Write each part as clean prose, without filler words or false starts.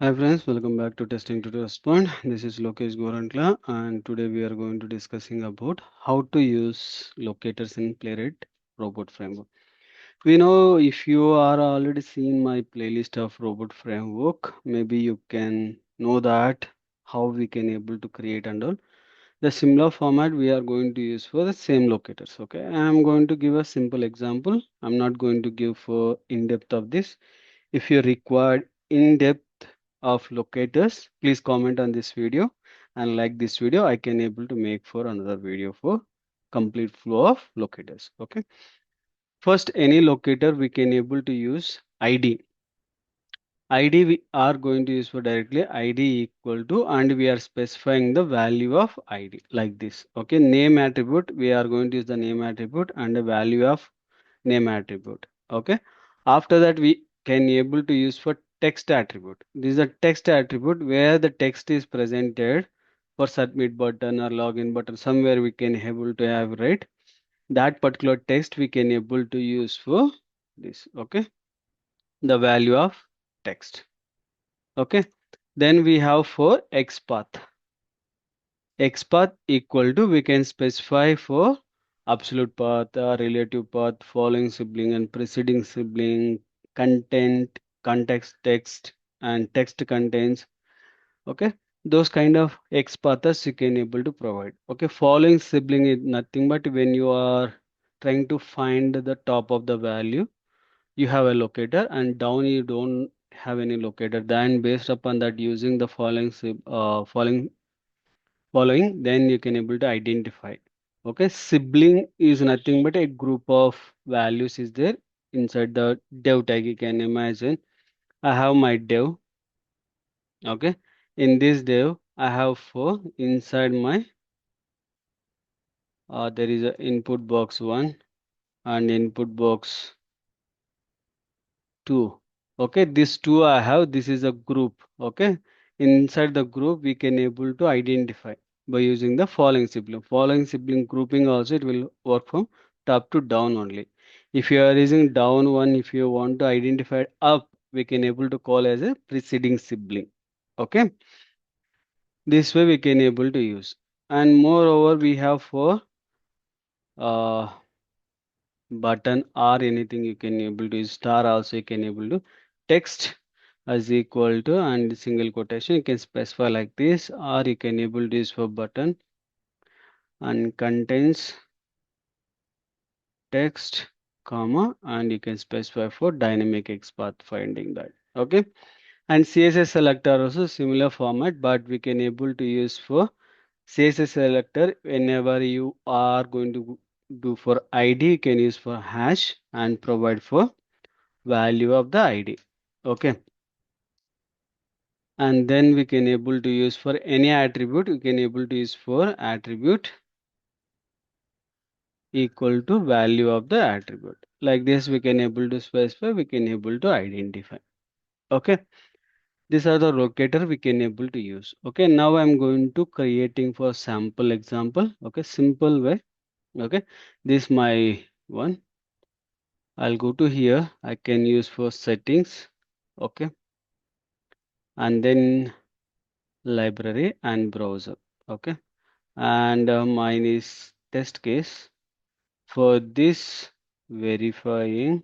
Hi friends, welcome back to Testing to Respond. This is Lokesh Gorankla and today we are going to discussing about how to use locators in Playwright Robot Framework. We know if you are already seen my playlist of Robot Framework, maybe you can know that how we can able to create and all. The similar format we are going to use for the same locators. Okay, I am going to give a simple example. I'm not going to give for in-depth of this. If you require in-depth of locators, please comment on this video and like this video. I can able to make for another video for complete flow of locators. Okay. First, any locator we can able to use ID. ID we are going to use for directly ID equal to and we are specifying the value of ID like this. Okay. Name attribute we are going to use the name attribute and the value of name attribute. Okay. After that, we can able to use for text attribute. This is a text attribute where the text is presented for submit button or login button. Somewhere we can able to have right that particular text we can able to use for this. Okay. The value of text. Okay. Then we have for XPath. XPath equal to we can specify for absolute path, relative path, following sibling and preceding sibling, content, context text, and text contains. Okay, those kind of XPaths you can able to provide. Okay, following sibling is nothing but when you are trying to find the top of the value, you have a locator, and down you don't have any locator. Then based upon that, using the following, then you can able to identify. Okay, sibling is nothing but a group of values is there inside the dev tag. You can imagine I have my dev. Okay, in this dev I have four inside my there is a input box 1 and input box 2. Okay, this two I have, this is a group. Okay, inside the group we can able to identify by using the following sibling grouping also it will work from top to down only. If you are using down one, if you want to identify up, we can able to call as a preceding sibling. Okay, this way we can able to use. And moreover we have for uh, button or anything you can able to use star also you can able to text as equal to and single quotation you can specify like this, or you can able to use for button and contains text comma and you can specify for dynamic XPath finding that. Okay, and CSS selector also similar format, but we can able to use for CSS selector whenever you are going to do for ID you can use for hash and provide for value of the ID. Okay, and then we can able to use for any attribute, we can able to use for attribute equal to value of the attribute. Like this we can able to specify, we can able to identify. Okay, these are the locator we can able to use. Okay, now I'm going to creating for sample example. Okay, simple way. Okay, this my one. I'll go to here, I can use for settings. Okay, and then library and browser. Okay, and mine is test case for this verifying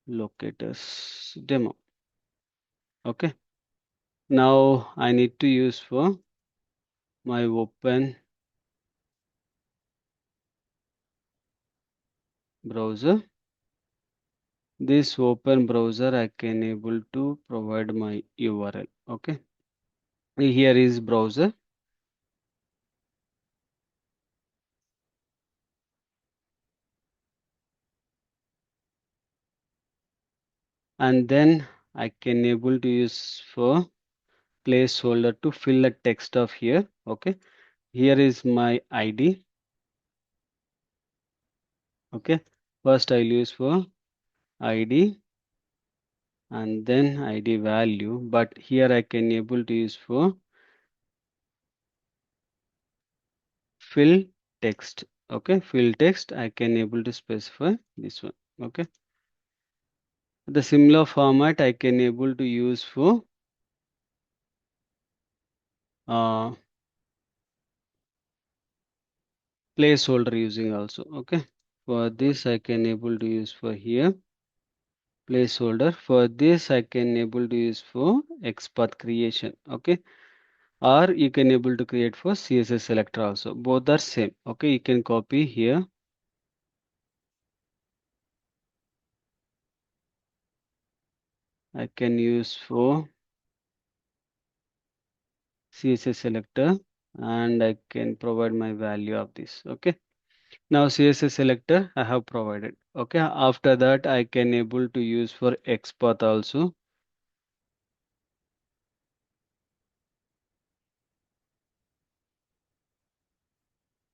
locators demo. Okay, now I need to use for my open browser. This open browser I can able to provide my URL. Okay, here is browser, and then I can able to use for placeholder to fill the text of here. Okay, here is my ID. Okay, first I'll use for ID and then ID value, but here I can able to use for fill text. Okay, fill text I can able to specify this one. Okay, the similar format I can able to use for uh, placeholder using also. Okay, for this I can able to use for here placeholder. For this I can able to use for XPath creation. Okay, or you can able to create for CSS selector also. Both are same. Okay, you can copy here. I can use for CSS selector and I can provide my value of this. Okay, now CSS selector I have provided. Okay, after that I can able to use for XPath also.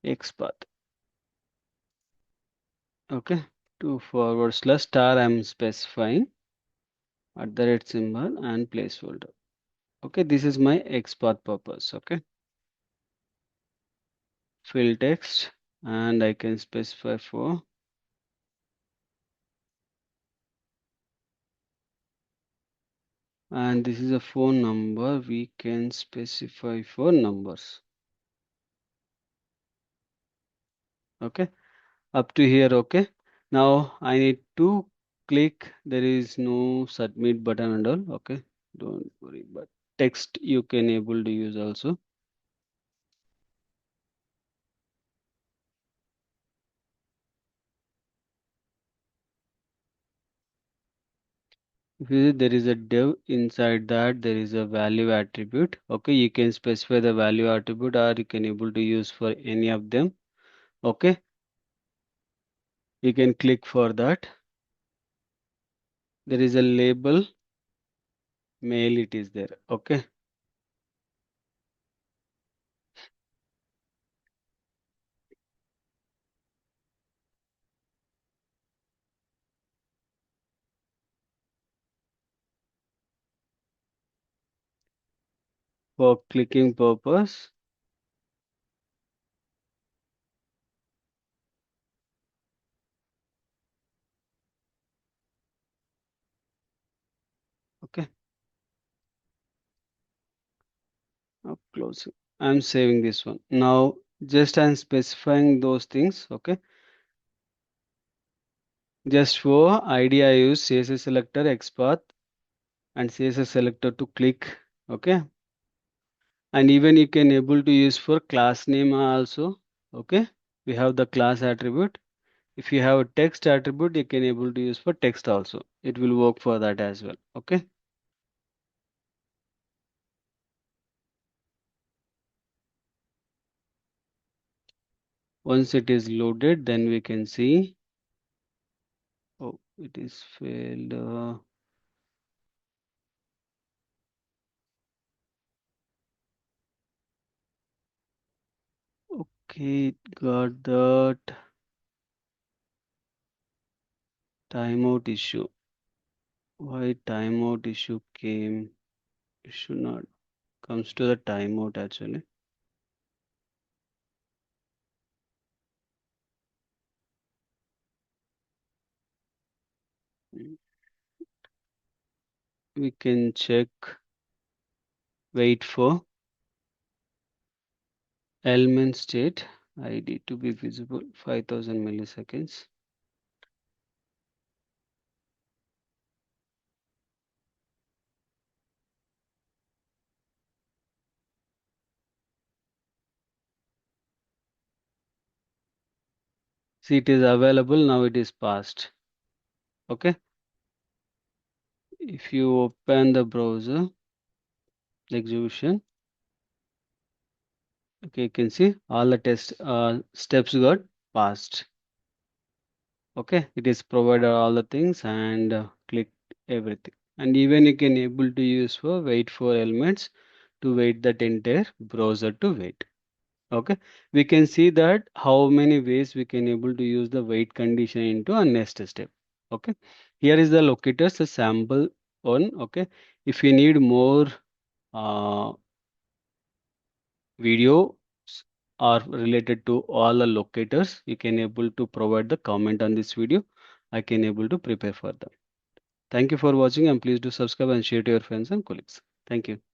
XPath. Okay, to forward slash star I'm specifying at the red symbol and placeholder. Okay, this is my XPath purpose. Okay, fill text and I can specify for, and this is a phone number. We can specify for numbers. Okay, up to here. Okay, now I need to click. There is no submit button and all. Okay, don't worry, but text you can able to use also. If you see, there is a div inside that there is a value attribute. Okay, you can specify the value attribute or you can able to use for any of them. Okay, you can click for that. There is a label mail, it is there. Okay, for clicking purpose. Okay, now closing. I'm saving this one. Now just I'm specifying those things. Okay, just for ID I use CSS selector, XPath and CSS selector to click. Okay, and even you can able to use for class name also. Okay, we have the class attribute. If you have a text attribute, you can able to use for text also. It will work for that as well. Okay, once it is loaded, then we can see. Oh, it is failed. Okay, it got that timeout issue. Why timeout issue came? It should not comes to the timeout actually. Mm, we can check. Wait for element state ID to be visible 5000 milliseconds. See, it is available now. It is passed. Okay. If you open the browser, the execution, okay, you can see all the test steps got passed. Okay, it is provided all the things and click everything. And even you can able to use for wait for elements to wait that entire browser to wait. Okay, we can see that how many ways we can able to use the wait condition into a next step. Okay, here is the locators, a sample one. Okay, if you need more uh, videos are related to all the locators, you can able to provide the comment on this video. I can able to prepare for them. Thank you for watching and please do subscribe and share to your friends and colleagues. Thank you.